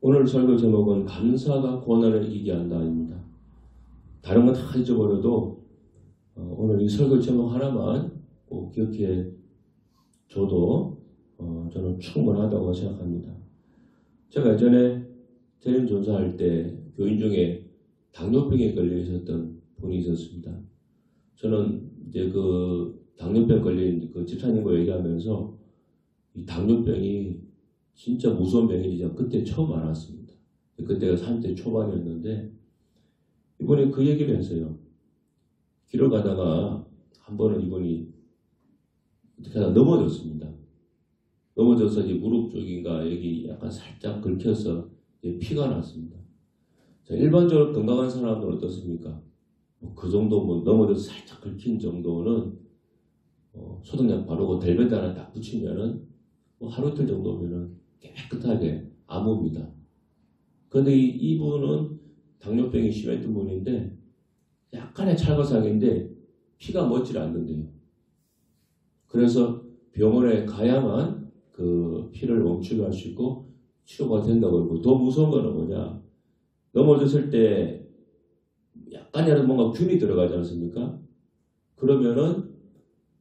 오늘 설교 제목은 감사가 고난을 이기게 한다입니다. 다른 건 다 잊어버려도 오늘 이 설교 제목 하나만 꼭 기억해 줘도 저는 충분하다고 생각합니다. 제가 예전에 재림 전사할 때 교인 중에 당뇨병에 걸려 있었던 분이 있었습니다. 저는 이제 그 당뇨병 걸린 그 집사님과 얘기하면서 이 당뇨병이 진짜 무서운 병인지 제가 그때 처음 알았습니다. 그때가 30대 초반이었는데 이번에 그 얘기를 했어요. 길을 가다가 한 번은 이분이 어떻게 하다 넘어졌습니다. 넘어져서 이제 무릎 쪽인가 여기 약간 살짝 긁혀서 피가 났습니다. 자, 일반적으로 건강한 사람들은 어떻습니까? 그 정도 넘어져서 살짝 긁힌 정도는 소독약 바르고 델베트 하나 딱 붙이면은 하루 이틀 정도면은 깨끗하게 아무입니다. 그런데 이분은 당뇨병이 심했던 분인데 약간의 찰과상인데 피가 멎질 않는데요. 그래서 병원에 가야만 그 피를 멈추게 할 수 있고 치료가 된다고 하고, 더 무서운 거는 뭐냐, 넘어졌을 때 약간이라도 뭔가 균이 들어가지 않습니까? 그러면은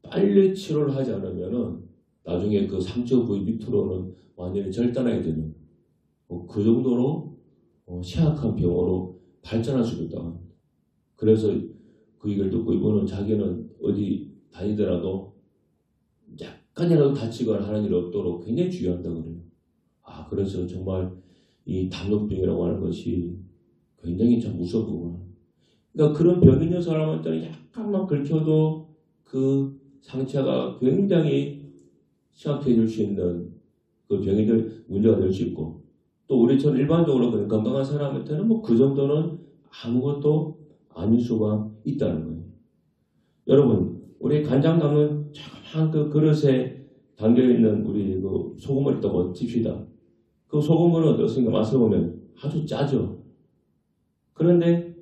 빨리 치료를 하지 않으면은 나중에 그 상처 부위 밑으로는 완전히 절단하게 되는 그 정도로 심각한 병으로 발전할 수도 있다고 합니다. 그래서 그 얘기를 듣고 이분은 자기는 어디 다니더라도 약간이라도 다치거나 하는 일이 없도록 굉장히 주의한다고 그래요. 그래서 정말 이 당뇨병이라고 하는 것이 굉장히 참 무섭구나. 그러니까 그런 병 있는 사람한테는 약간만 긁혀도 그 상처가 굉장히 심각해질 수 있는 그 병이 문제가 될 수 있고, 또 우리처럼 일반적으로 건강한 사람한테는 그 정도는 아무것도 아닐 수가 있다는 거예요. 여러분, 우리 간장 담는 조그만 그 그릇에 담겨있는 우리 그 소금을 있다고 칩시다. 그 소금은 어떻습니까? 맛을 보면 아주 짜죠. 그런데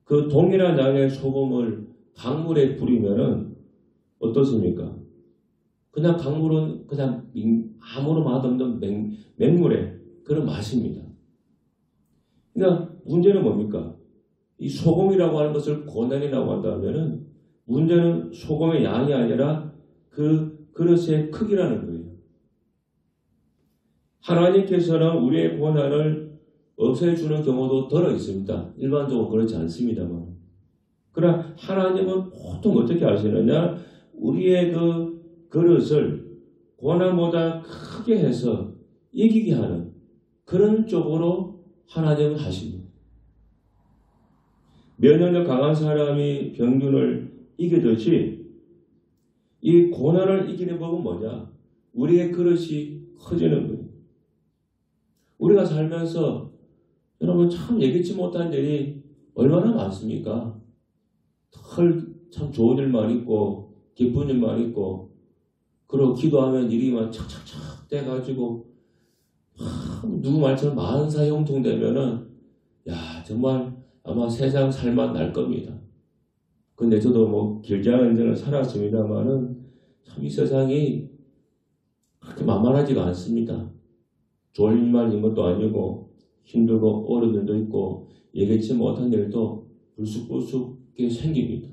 그 동일한 양의 소금을 강물에 뿌리면은 어떻습니까? 그냥 강물은 그냥 아무런 맛없는 맹물의 그런 맛입니다. 그러니까 문제는 뭡니까? 이 소금이라고 하는 것을 고난이라고 한다면은 문제는 소금의 양이 아니라 그 그릇의 크기라는 거예요. 하나님께서는 우리의 고난을 없애주는 경우도 덜어 있습니다. 일반적으로 그렇지 않습니다만. 그러나 하나님은 보통 어떻게 하시느냐? 우리의 그 그릇을 고난보다 크게 해서 이기게 하는 그런 쪽으로 하나님은 하십니다. 면역력 강한 사람이 병균을 이기듯이 이 고난을 이기는 법은 뭐냐? 우리의 그릇이 커지는 거예요. 우리가 살면서 여러분 참 예기치 못한 일이 얼마나 많습니까? 참 좋은 일만 있고 기쁜 일만 있고, 그리고 기도하면 일이 막 착착착 돼가지고 누구 말처럼 만사형통되면은 정말 아마 세상 살맛 날 겁니다. 근데 저도 길지 않은 인생을 살았습니다만은 참 이 세상이 그렇게 만만하지가 않습니다. 좋은 일만 있는 것도 아니고 힘들고 어려운 일도 있고 예기치 못한 일도 불쑥불쑥 생깁니다.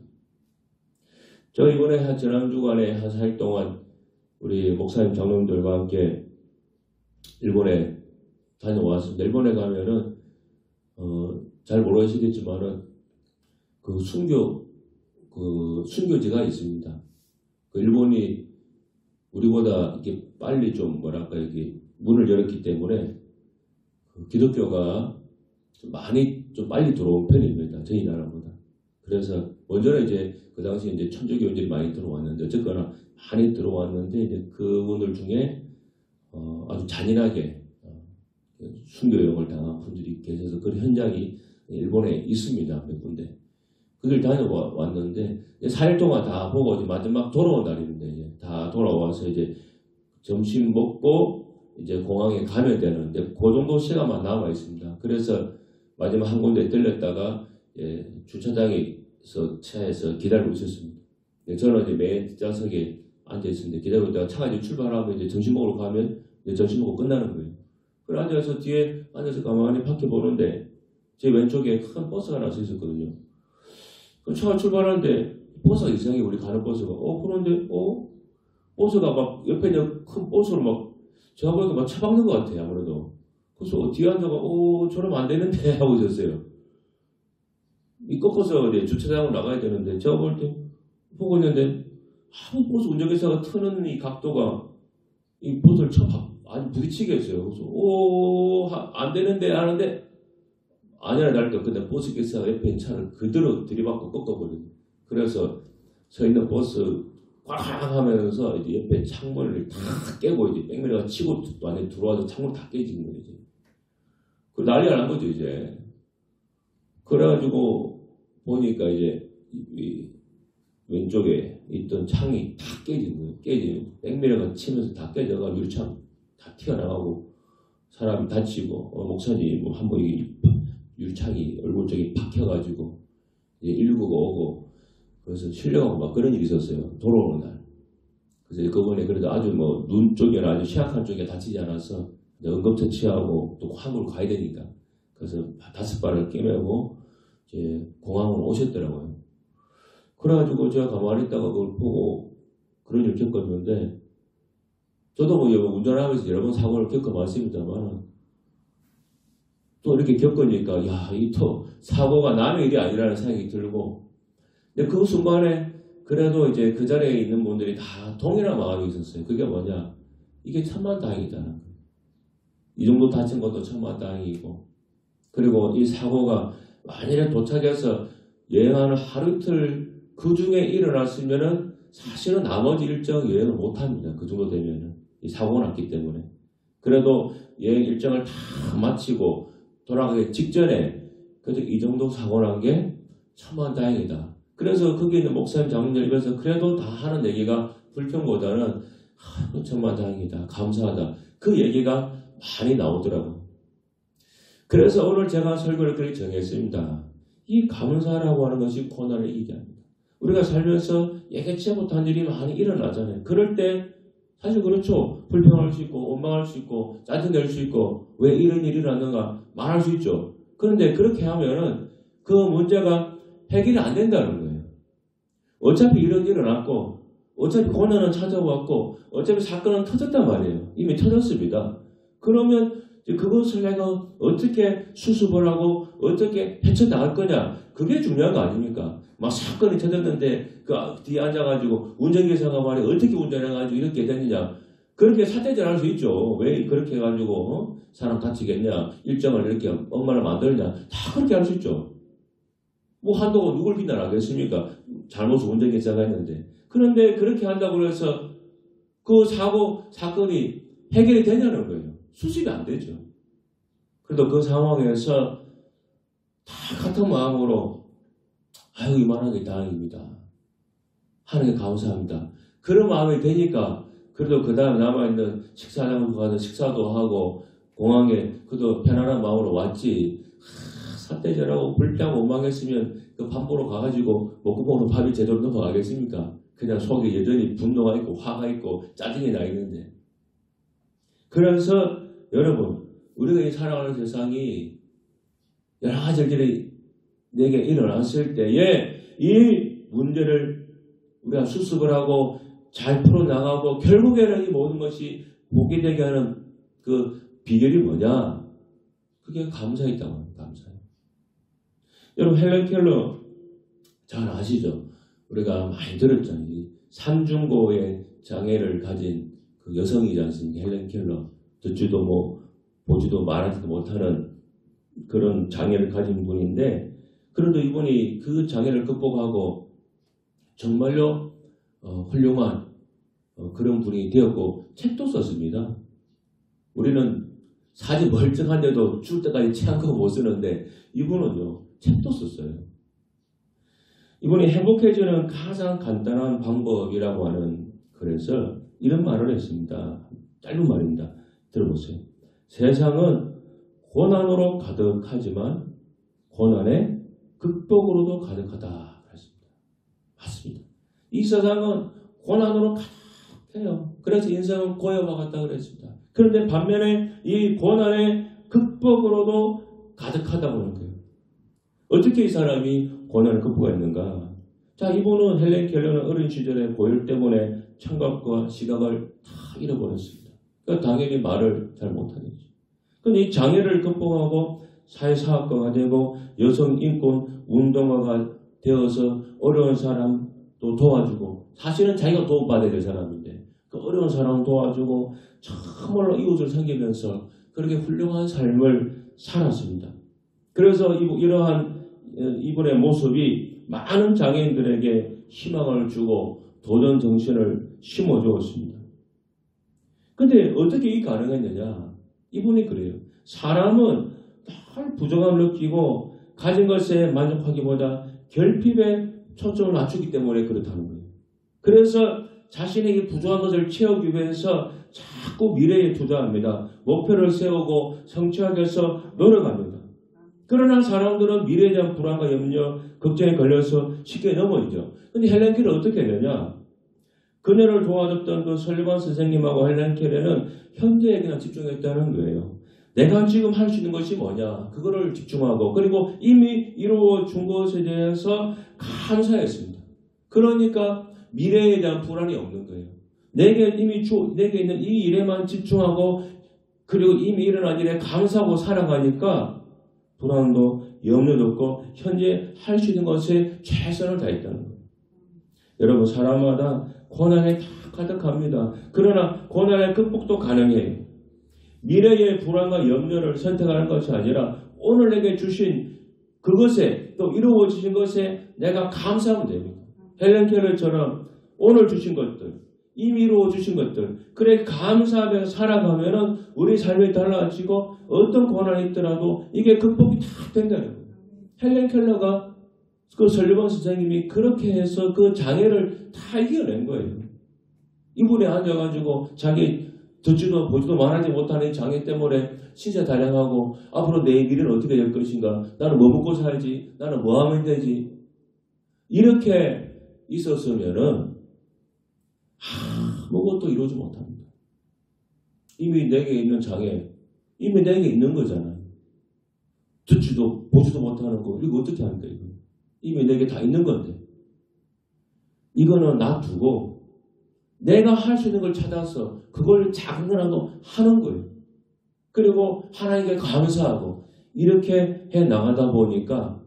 저 이번에 지난 주간에 한 4일 동안 우리 목사님 장로님들과 함께 일본에 다녀왔습니다. 일본에 가면은 잘 모르시겠지만은 그 순교지가 있습니다. 그 일본이 우리보다 이렇게 빨리 좀 이렇게 문을 열었기 때문에 그 기독교가 좀 빨리 들어온 편입니다. 저희 나라보다. 그래서 먼저는 이제 그 당시에 이제 천주교인들이 많이 들어왔는데, 어쨌거나 많이 들어왔는데 이제 그분들 중에 아주 잔인하게 순교형을 당한 분들이 계셔서 그 현장이 일본에 있습니다. 몇 군데. 그들 다녀왔는데 4일 동안 다 보고 이제 마지막 돌아온 날인데 이제 다 돌아와서 이제 점심 먹고 이제 공항에 가면 되는데 그 정도 시간만 남아 있습니다. 그래서 마지막 한 군데 들렸다가 주차장에서 차에서 기다리고 있었습니다. 저는 이제 맨 뒷좌석에 앉아 있었는데 기다리고 있다가 차가 이제 출발하고 이제 점심 먹으러 가면 이제 점심 먹고 끝나는 거예요. 그래 앉아서 뒤에 앉아서 가만히 밖에 보는데 제 왼쪽에 큰 버스가 하나 서 있었거든요. 그 차가 출발하는데 버스가 이상해. 우리 가는 버스가. 그런데 버스가 막 옆에 있는 큰 버스로 막 제가 보니까 막 처박는 것 같아요. 아무래도. 그래서 뒤에 앉아가 저러면 안 되는데 하고 있었어요. 이 꺾어서 이제 주차장으로 나가야 되는데 제가 볼 때 보고 있는데 버스 운전기사가 트는 이 각도가 이 버스를 아주 부딪히게 했어요. 그래서 안 되는데 하는데 아니라 다를까 근데 버스 기사가 옆에 있는 차를 그대로 들이받고 꺾어버려요. 그래서 서 있는 버스 꽉 하면서 이제 옆에 창문을 다 깨고 이제 백미러가 치고 안에 들어와서 창문 다 깨지는 거예요. 이제. 그 난리가 난 거죠 이제. 그래가지고 보니까 이제 이 왼쪽에 있던 창이 다 깨진 거예요. 깨지고 백미러가 치면서 다 깨져가 유리창 다 튀어나가고 사람이 다치고 목사님 뭐 한번 유리창이 얼굴 쪽에 박혀가지고 이제 119가 오고 그래서 실려가고 막 그런 일이 있었어요. 돌아오는 날. 그래서 그분이 그래도 아주 뭐 눈 쪽이나 아주 취약한 쪽에 다치지 않아서 응급처치하고 또 화물 가야 되니까 그래서 5발을 끼매고 이제 공항으로 오셨더라고요. 그래가지고 제가 가만히 있다가 그걸 보고 그런 일을 겪었는데 저도 뭐 운전하면서 여러 번 사고를 겪어봤습니다만 또 이렇게 겪으니까 이 또 사고가 남의 일이 아니라는 생각이 들고 근데 그 순간에 그래도 이제 그 자리에 있는 분들이 다 동일한 마음이 있었어요. 그게 뭐냐? 이게 천만다행이다는 거예요. 이 정도 다친 것도 천만다행이고 그리고 이 사고가 만일에 도착해서 여행하는 하루 이틀 그 중에 일어났으면은 사실은 나머지 일정 여행을 못합니다. 그 정도 되면은 이 사고가 났기 때문에 그래도 여행 일정을 다 마치고 돌아가기 직전에 그래도 이 정도 사고 난 게 천만다행이다. 그래서 거기 있는 목사님 장로들 입에서 그래도 다 하는 얘기가 불평보다는 천만다행이다. 감사하다. 그 얘기가 많이 나오더라고요. 그래서 오늘 제가 설교를 그렇게 정했습니다. 이 감사라고 하는 것이 고난을 이기게 합니다. 우리가 살면서 예기치 못한 일이 많이 일어나잖아요. 그럴 때 사실 그렇죠. 불평할 수 있고 원망할 수 있고 짜증낼 수 있고 왜 이런 일이 일어났는가 말할 수 있죠. 그런데 그렇게 하면은 그 문제가 해결이 안 된다는 거예요. 어차피 이런 일이 일어났고 어차피 고난은 찾아왔고 어차피 사건은 터졌단 말이에요. 이미 터졌습니다. 그러면 그것을 내가 어떻게 수습을 하고 어떻게 헤쳐나갈 거냐 그게 중요한 거 아닙니까? 막 사건이 터졌는데 그 뒤에 앉아가지고 운전기사가 말이야 어떻게 운전해가지고 이렇게 됐느냐 그렇게 사태질 할 수 있죠. 왜 그렇게 해가지고 사람 다치겠냐 일정을 이렇게 엉망을 만들냐 다 그렇게 할 수 있죠. 뭐 한동안 누굴 비난하겠습니까? 잘못을 운전기사가 했는데 그런데 그렇게 한다고 해서 그 사건이 해결이 되냐는 거예요. 수습이 안 되죠. 그래도 그 상황에서 다 같은 마음으로 아유 이만하게 다행입니다. 하나님께 감사합니다. 그런 마음이 되니까 그래도 그 다음 남아있는 식사장으로 가서 식사도 하고 공항에 그래도 편안한 마음으로 왔지 삿대질하고 불평 원망했으면 그 밥 보러 가가지고 먹고 먹는 밥이 제대로 넘어가겠습니까? 그냥 속에 여전히 분노가 있고 화가 있고 짜증이 나 있는데 그래서 여러분 우리가 이 살아가는 세상이 여러 가지 일들이 내게 일어났을 때에 이 문제를 우리가 수습을 하고 잘 풀어나가고 결국에는 이 모든 것이 복이 되게 하는 그 비결이 뭐냐? 그게 감사에 있다고 합니다. 감사에. 여러분 헬렌 켈러 잘 아시죠? 우리가 많이 들었잖아요. 이 삼중고의 장애를 가진 그 여성이지 않습니까? 헬렌 켈러. 듣지도 보지도 말하지도 못하는 그런 장애를 가진 분인데 그래도 이분이 그 장애를 극복하고 정말로 훌륭한 그런 분이 되었고 책도 썼습니다. 우리는 사지 멀쩡한데도 죽을 때까지 책 한 권 못 쓰는데 이분은요 책도 썼어요. 이분이 행복해지는 가장 간단한 방법이라고 하는 글에서 이런 말을 했습니다. 짧은 말입니다. 들어보세요. 세상은 고난으로 가득하지만 고난의 극복으로도 가득하다. 그랬습니다. 맞습니다. 이 세상은 고난으로 가득해요. 그래서 인생은 고요와 같다 그랬습니다. 그런데 반면에 이 고난의 극복으로도 가득하다고 하는 거예요. 어떻게 이 사람이 고난을 극복했는가? 자, 이분은 헬렌 켈러는 어린 시절에 고열 때문에 청각과 시각을 다 잃어버렸습니다. 그러니까 당연히 말을 잘 못하겠죠. 그런데 이 장애를 극복하고 사회사학과가 되고 여성 인권 운동가가 되어서 어려운 사람도 도와주고, 사실은 자기가 도움받아야 될 사람인데 그 어려운 사람 도와주고 정말로 이웃을 섬기면서 그렇게 훌륭한 삶을 살았습니다. 그래서 이러한 이분의 모습이 많은 장애인들에게 희망을 주고 도전 정신을 심어주었습니다. 근데 어떻게 이게 가능했느냐? 이분이 그래요. 사람은 늘 부족함을 느끼고 가진 것에 만족하기보다 결핍에 초점을 맞추기 때문에 그렇다는 거예요. 그래서 자신의 이 부족한 것을 채우기 위해서 자꾸 미래에 투자합니다. 목표를 세우고 성취하기 위해서 노력합니다. 그러나 사람들은 미래에 대한 불안과 염려, 걱정에 걸려서 쉽게 넘어지죠. 근데 헬렌 켈러는 어떻게 했느냐? 그녀를 도와줬던 그 설리반 선생님하고 헬렌 켈러는 현재에 그냥 집중했다는 거예요. 내가 지금 할 수 있는 것이 뭐냐? 그거를 집중하고, 그리고 이미 이루어준 것에 대해서 감사했습니다. 그러니까 미래에 대한 불안이 없는 거예요. 내게 있는 이 일에만 집중하고, 그리고 이미 일어난 일에 감사하고 살아가니까 불안도 염려도 없고 현재 할 수 있는 것에 최선을 다했다는 거예요. 여러분, 사람마다 고난에 다 가득합니다. 그러나 고난의 극복도 가능해요. 미래의 불안과 염려를 선택하는 것이 아니라 오늘 내게 주신 그것에, 또 이루어지신 것에 내가 감사하면 됩니다. 헬렌 켈러처럼 오늘 주신 것들, 이미 이루어 주신 것들, 그래 감사하면서 살아가면은 우리 삶이 달라지고 어떤 고난이 있더라도 이게 극복이 다 된다는 거예요. 헬렌 켈러가 그 설리반 선생님이 그렇게 해서 그 장애를 다 이겨낸 거예요. 이분이 앉아가지고 자기 듣지도 보지도 말하지 못하는 장애 때문에 신세달량하고 앞으로 내 미래는 어떻게 될 것인가, 나는 뭐 먹고 살지, 나는 뭐 하면 되지, 이렇게 있었으면은 아무것도 이루지 못합니다. 이미 내게 있는 장애, 이미 내게 있는 거잖아요. 듣지도 보지도 못하는 거, 이거 어떻게 합니까? 이거 이미 내게 다 있는 건데, 이거는 놔두고 내가 할 수 있는 걸 찾아서 그걸 작은거라도 하는 거예요. 그리고 하나님께 감사하고 이렇게 해 나가다 보니까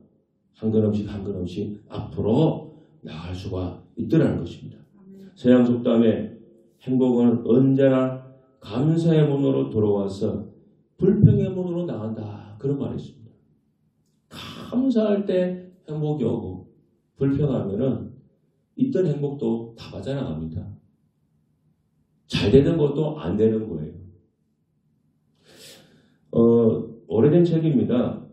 한 걸음씩 한 걸음씩 앞으로 나갈 수가 있더라는 것입니다. 서양 속담에 행복은 언제나 감사의 문으로 들어와서 불평의 문으로 나간다, 그런 말이 있습니다. 감사할 때 행복이 오고 불평하면은 있던 행복도 다 빠져나갑니다. 잘 되는 것도 안 되는 거예요. 오래된 책입니다.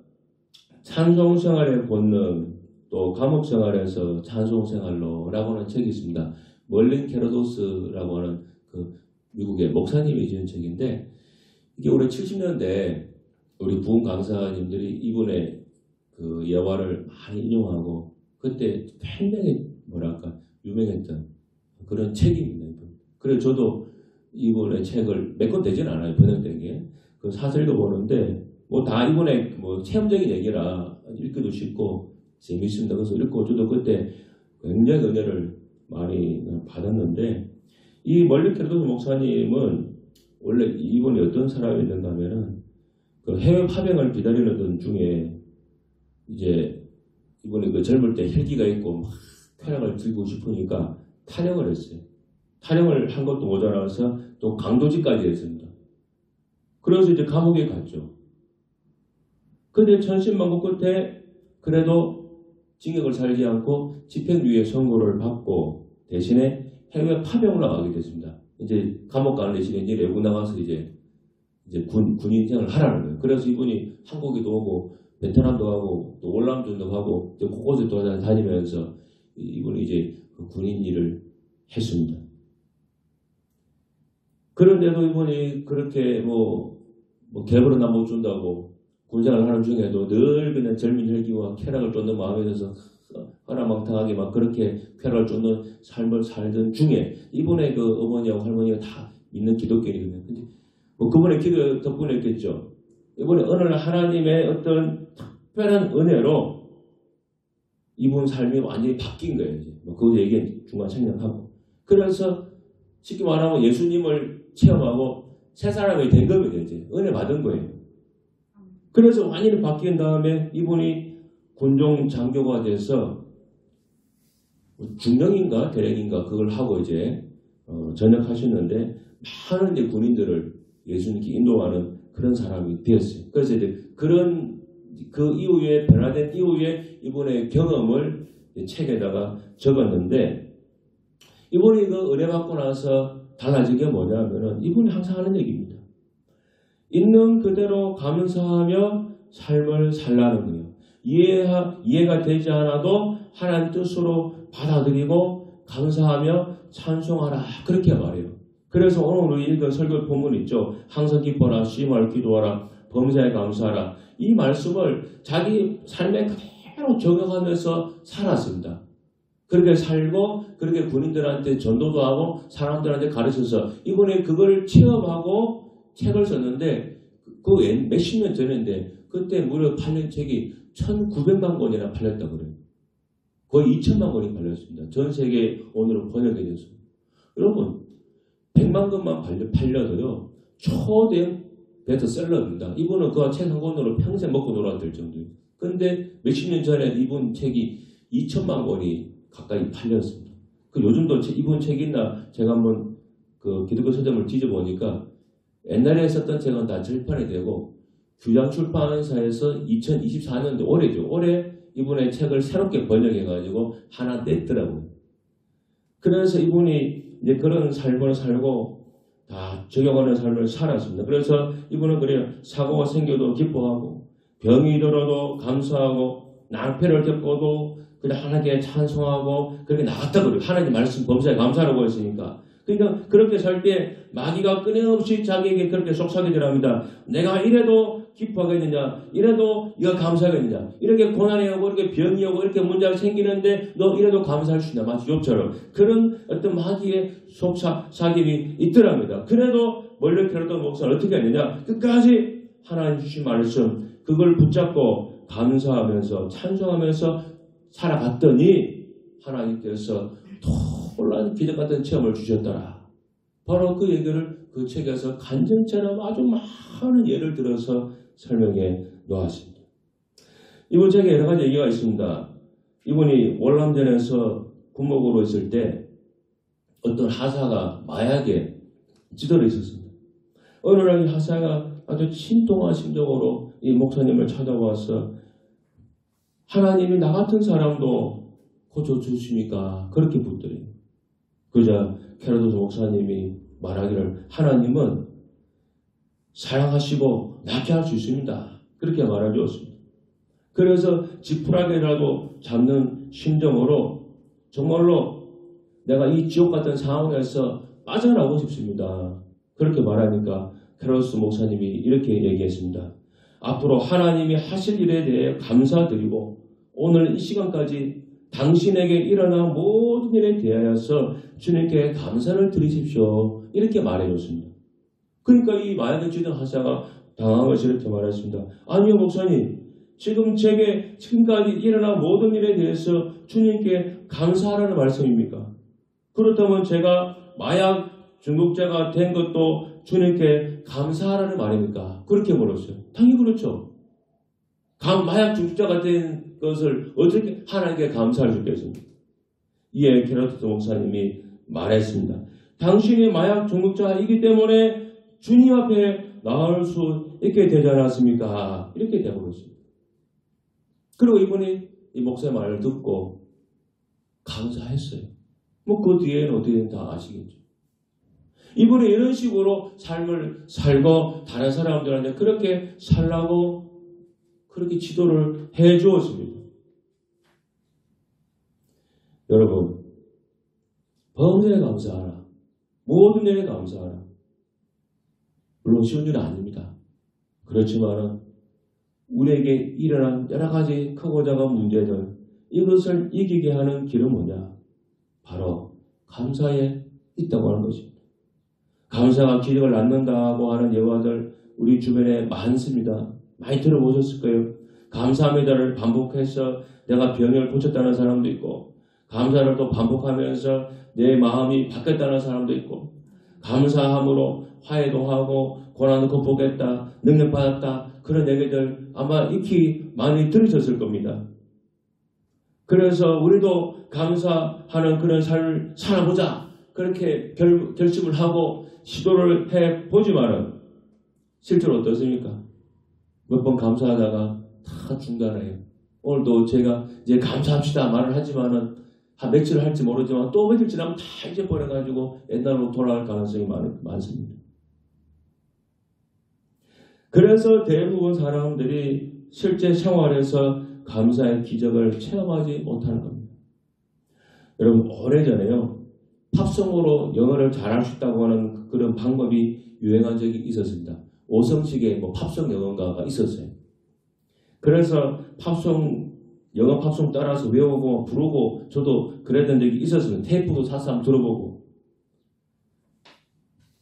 찬송생활의 본능, 또 감옥생활에서 찬송생활로 라고 하는 책이 있습니다. 멀린 캐러도스라고 하는 그 미국의 목사님이 지은 책인데, 이게 올해 70년대 우리 부흥 강사님들이 이분의 그 예화를 많이 인용하고 그때 굉장히 유명했던 그런 책입니다. 그래서 저도 이분의 책을 몇 권 되진 않아요. 번역된 게. 그 사설도 보는데 뭐 다 이분의 뭐 체험적인 얘기라 읽기도 쉽고 재밌습니다. 그래서 읽고 저도 그때 굉장히 은혜를 많이 받았는데, 이 멀리 캐러도스 목사님은 원래 이분이 어떤 사람이었는가 하면은 그 해외 파병을 기다리는 중에 이제 이분이 그 젊을 때 혈기가 있고 막 쾌락을 즐기고 싶으니까 탈영을 했어요. 탈영을 한 것도 모자라서 또 강도질까지 했습니다. 그래서 이제 감옥에 갔죠. 근데 천신만고 끝에 그래도 징역을 살지 않고 집행유예 선고를 받고 대신에 해외 파병을 나가게 됐습니다. 이제 감옥 가는 대신에 이제 외국 나가서 이제 군인 생활을 하라는 거예요. 그래서 이분이 한국에도 오고 베트남도 가고 또 월남전도 가고 곳곳에 돌아다니면서 이분이 이제 그 군인 일을 했습니다. 그런데도 이분이 그렇게 뭐 개벌은 안 못 준다고 군생활을 하는 중에도 늘 그냥 젊은 혈기와 쾌락을 쫓는 마음에 들어서 허랑망탕하게 막 그렇게 쾌락을 쫓는 삶을 살던 중에 이분의 그 어머니하고 할머니가 다 믿는 기독교인이거든요. 근데 뭐 그분의 기도 덕분이었겠죠. 이번에 어느 날 하나님의 어떤 특별한 은혜로 이분 삶이 완전히 바뀐 거예요. 뭐 그 얘기 중간 생략하고. 그래서 쉽게 말하면 예수님을 체험하고 새 사람이 된 겁니다. 이제 은혜 받은 거예요. 그래서 완전히 바뀐 다음에 이분이 군종 장교가 돼서 중령인가 대령인가 그걸 하고 이제 전역하셨는데 많은 이제 군인들을 예수님께 인도하는 그런 사람이 되었어요. 그래서 이제 그 이후에 변화된 이후에 이분의 경험을 책에다가 적었는데 이분이 그 은혜 받고 나서 달라진 게 뭐냐면은 이분이 항상 하는 얘기입니다. 있는 그대로 감사하며 삶을 살라는 거예요. 이해가 되지 않아도 하나님 뜻으로 받아들이고 감사하며 찬송하라 그렇게 말해요. 그래서 오늘 우리 읽은 설교 본문 있죠. 항상 기뻐라, 쉬임을 기도하라, 범사에 감사하라. 이 말씀을 자기 삶에 그대로 적용하면서 살았습니다. 그렇게 살고 그렇게 군인들한테 전도도 하고 사람들한테 가르쳐서 이번에 그걸 체험하고 책을 썼는데 그 몇십 년 전인데 그때 무려 팔린 책이 1900만 권이나 팔렸다고 그래요. 거의 2000만 권이 팔렸습니다. 전 세계 오늘은 번역이 됐습니다. 여러분 100만 권만 팔려도요 초대형 베스트셀러입니다. 이분은 그 책 한 권으로 평생 먹고 놀아야 될 정도예요. 그런데 몇십 년 전에 이분 책이 2천만 권이 가까이 팔렸습니다. 그 요즘도 이분 책 있나 제가 한번 그 기독교 서점을 뒤져보니까 옛날에 썼던 책은 다 절판이 되고 규장 출판사에서 2024년도 올해죠. 올해 이분의 책을 새롭게 번역해가지고 하나 냈더라고요. 그래서 이분이 이제 그런 삶을 살고 다 적용하는 삶을 살았습니다. 그래서 이분은 그래요. 사고가 생겨도 기뻐하고 병이 들어도 감사하고 낭패를 겪어도 그냥 하나님께 찬송하고 그렇게 나갔다 그래요. 하나님 말씀 범사에 감사라고 했으니까. 그러니까 그렇게 살 때 마귀가 끊임없이 자기에게 그렇게 속삭이질 합니다. 내가 이래도 기뻐하겠느냐, 이래도 이거 감사하겠느냐, 이렇게 고난이 오고 이렇게 병이 오고 이렇게 문제가 생기는데 너 이래도 감사할 수 있냐, 마치 욥처럼 그런 어떤 마귀의 속삭임이 있더랍니다. 그래도 멀리켜라도 목사는 어떻게 했느냐, 끝까지 하나님 주신 말씀 그걸 붙잡고 감사하면서 찬송하면서 살아갔더니 하나님께서 놀라운 기적 같은 체험을 주셨더라. 바로 그 얘기를 그 책에서 간증처럼 아주 많은 예를 들어서 설명해 놓았습니다. 이번 책에 여러 가지 얘기가 있습니다. 이분이 월남전에서 군목으로 있을 때 어떤 하사가 마약에 찌들어 있었습니다. 어느 날 이 하사가 아주 신통한 심정으로 이 목사님을 찾아와서 하나님이 나 같은 사람도 고쳐주십니까? 그렇게 묻더래요. 그러자 캐러도스 목사님이 말하기를 하나님은 사랑하시고 낫게 할 수 있습니다. 그렇게 말해주었습니다. 그래서 지푸라기라도 잡는 심정으로 정말로 내가 이 지옥 같은 상황에서 빠져나오고 싶습니다. 그렇게 말하니까 캐러도스 목사님이 이렇게 얘기했습니다. 앞으로 하나님이 하실 일에 대해 감사드리고 오늘 이 시간까지 당신에게 일어난 모든 일에 대하여서 주님께 감사를 드리십시오. 이렇게 말해줬습니다. 그러니까 이 마약에 찌든 하사가 당황해서 이렇게 말했습니다. 아니요 목사님, 지금 제게 지금까지 일어난 모든 일에 대해서 주님께 감사하라는 말씀입니까? 그렇다면 제가 마약 중독자가 된 것도 주님께 감사하라는 말입니까? 그렇게 물었어요. 당연히 그렇죠. 마약 중독자가 된 것을 어떻게 하나님께 감사할 수 있겠습니까? 이에 캐러도스 목사님이 말했습니다. 당신이 마약 중독자이기 때문에 주님 앞에 나올 수 있게 되지 않았습니까? 이렇게 되어버렸습니다. 그리고 이분이 이 목사의 말을 듣고 감사했어요. 뭐 그 뒤에는 어떻게 다 아시겠죠. 이분이 이런 식으로 삶을 살고 다른 사람들한테 그렇게 살라고 그렇게 지도를 해 주었습니다. 여러분, 범사에 감사하라. 모든 일에 감사하라. 물론 쉬운 일은 아닙니다. 그렇지만 우리에게 일어난 여러 가지 크고 작은 문제들 이것을 이기게 하는 길은 뭐냐? 바로 감사에 있다고 하는 것입니다. 감사가 기적을 낳는다고 하는 예화들 우리 주변에 많습니다. 많이 들어보셨을 거예요. 감사합니다를 반복해서 내가 병을 고쳤다는 사람도 있고, 감사를 또 반복하면서 내 마음이 바뀌었다는 사람도 있고, 감사함으로 화해도 하고 고난도 극복했다, 능력받았다, 그런 얘기들 아마 익히 많이 들으셨을 겁니다. 그래서 우리도 감사하는 그런 삶을 살아보자, 그렇게 결심을 하고 시도를 해보지만은 실제로 어떻습니까? 몇 번 감사하다가 다 중단해요. 오늘도 제가 이제 감사합시다 말을 하지만은 한 며칠을 할지 모르지만 또 며칠 지나면 다 잊어버려가지고 옛날로 돌아갈 가능성이 많습니다. 그래서 대부분 사람들이 실제 생활에서 감사의 기적을 체험하지 못하는 겁니다. 여러분, 오래전에요, 팝송으로 영어를 잘할 수 있다고 하는 그런 방법이 유행한 적이 있었습니다. 오성식의 팝송 영어가가 있었어요. 그래서 영어 팝송 따라서 외우고 부르고 저도 그랬던 적이 있었습니다. 테이프도 사서 한번 들어보고.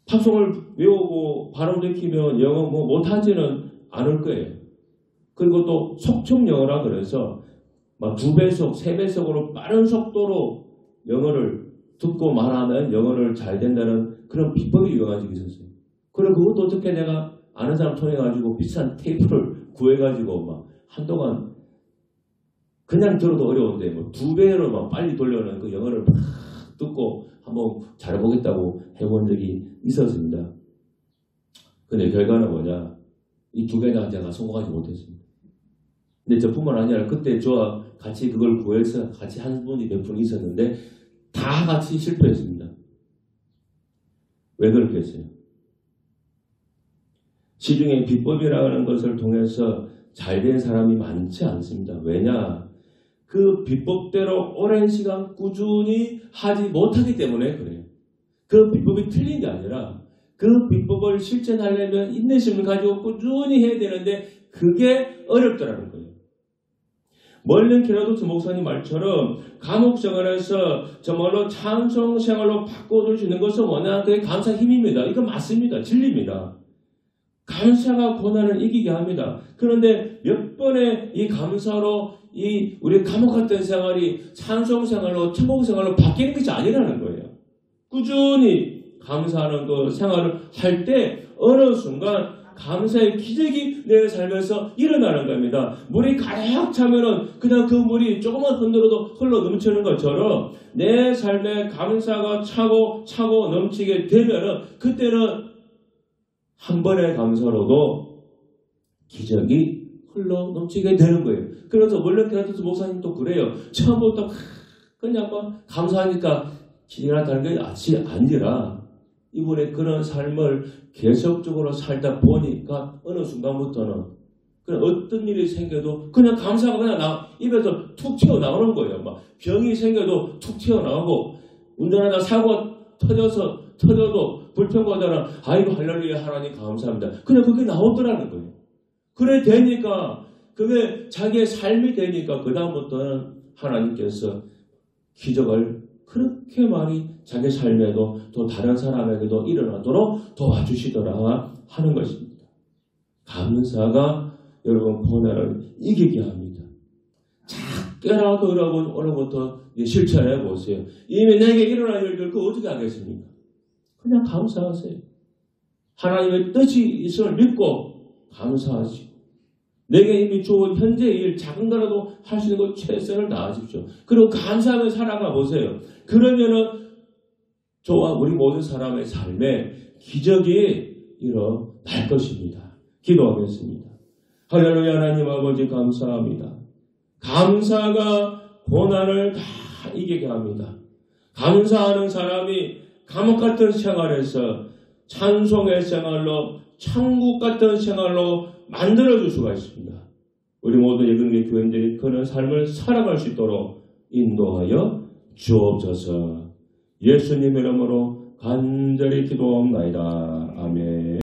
팝송을 외우고 발음도 익히면 영어 못하지는 않을 거예요. 그리고 또 속촉 영어라 그래서 막 2배속, 3배속으로 빠른 속도로 영어를 듣고 말하면 영어를 잘 된다는 그런 비법이 유행한 적이 있었어요. 그리고 그것도 어떻게 내가 아는 사람 통해가지고 비싼 테이프를 구해가지고 막 한동안 그냥 들어도 어려운데 2배로 막 빨리 돌려는 그 영어를 막 듣고 한번 잘해보겠다고 해본 적이 있었습니다. 근데 결과는 뭐냐? 이 2배나 제가 성공하지 못했습니다. 근데 저뿐만 아니라 그때 저와 같이 그걸 구해서 같이 한 분이 몇 분 있었는데 다 같이 실패했습니다. 왜 그렇겠어요? 시중에 비법이라는 것을 통해서 잘된 사람이 많지 않습니다. 왜냐? 그 비법대로 오랜 시간 꾸준히 하지 못하기 때문에 그래요. 그 비법이 틀린 게 아니라 그 비법을 실천하려면 인내심을 가지고 꾸준히 해야 되는데 그게 어렵더라는 거예요. 멀른 키라도스 목사님 말처럼 감옥 생활에서 정말로 찬송 생활로 바꿔줄 수 있는 것은 뭐냐? 그게 감사 힘입니다. 이거 맞습니다. 진리입니다. 감사가 고난을 이기게 합니다. 그런데 몇 번의 이 감사로 우리 감옥 같은 생활이 찬송 생활로 천국 생활로 바뀌는 것이 아니라는 거예요. 꾸준히 감사하는 그 생활을 할 때 어느 순간 감사의 기적이 내 삶에서 일어나는 겁니다. 물이 가득 차면은 그냥 그 물이 조금만 흔들어도 흘러 넘치는 것처럼 내 삶에 감사가 차고 넘치게 되면은 그때는 한 번의 감사로도 기적이 흘러 넘치게 되는 거예요. 그래서 원래 키라도스 목사님도 그래요. 처음부터 그냥 막 감사하니까 기적이 나타나는 게 아니라 이분의 그런 삶을 계속적으로 살다 보니까 어느 순간부터는 그냥 어떤 일이 생겨도 그냥 감사가 그냥 입에서 툭 튀어나오는 거예요. 막 병이 생겨도 툭 튀어나오고 운전하다 사고가 터져도 불평보다는 아이고 할렐루야 하나님 감사합니다. 그냥 그게 나오더라는 거예요. 그래 되니까 그게 자기의 삶이 되니까 그 다음부터는 하나님께서 기적을 그렇게 많이 자기 삶에도 또 다른 사람에게도 일어나도록 도와주시더라 하는 것입니다. 감사가 여러분 고난을 이기게 합니다. 작게라도 여러분 오늘부터 실천해 보세요. 이미 내게 일어날 일들 그거 어떻게 하겠습니까? 그냥 감사하세요. 하나님의 뜻이 있음을 믿고 감사하시고 내게 이미 좋은 현재의 일 작은 거라도 할 수 있는 것 최선을 다하십시오. 그리고 감사하며 살아가 보세요. 그러면은 저와 우리 모든 사람의 삶에 기적이 일어날 것입니다. 기도하겠습니다. 할렐루야. 하나님 아버지 감사합니다. 감사가 고난을 다 이기게 합니다. 감사하는 사람이 감옥 같은 생활에서 찬송의 생활로 천국 같은 생활로 만들어줄 수가 있습니다. 우리 모든 예근계 교인들이 그런 삶을 살아갈 수 있도록 인도하여 주옵소서. 예수님 이름으로 간절히 기도합니다. 아멘.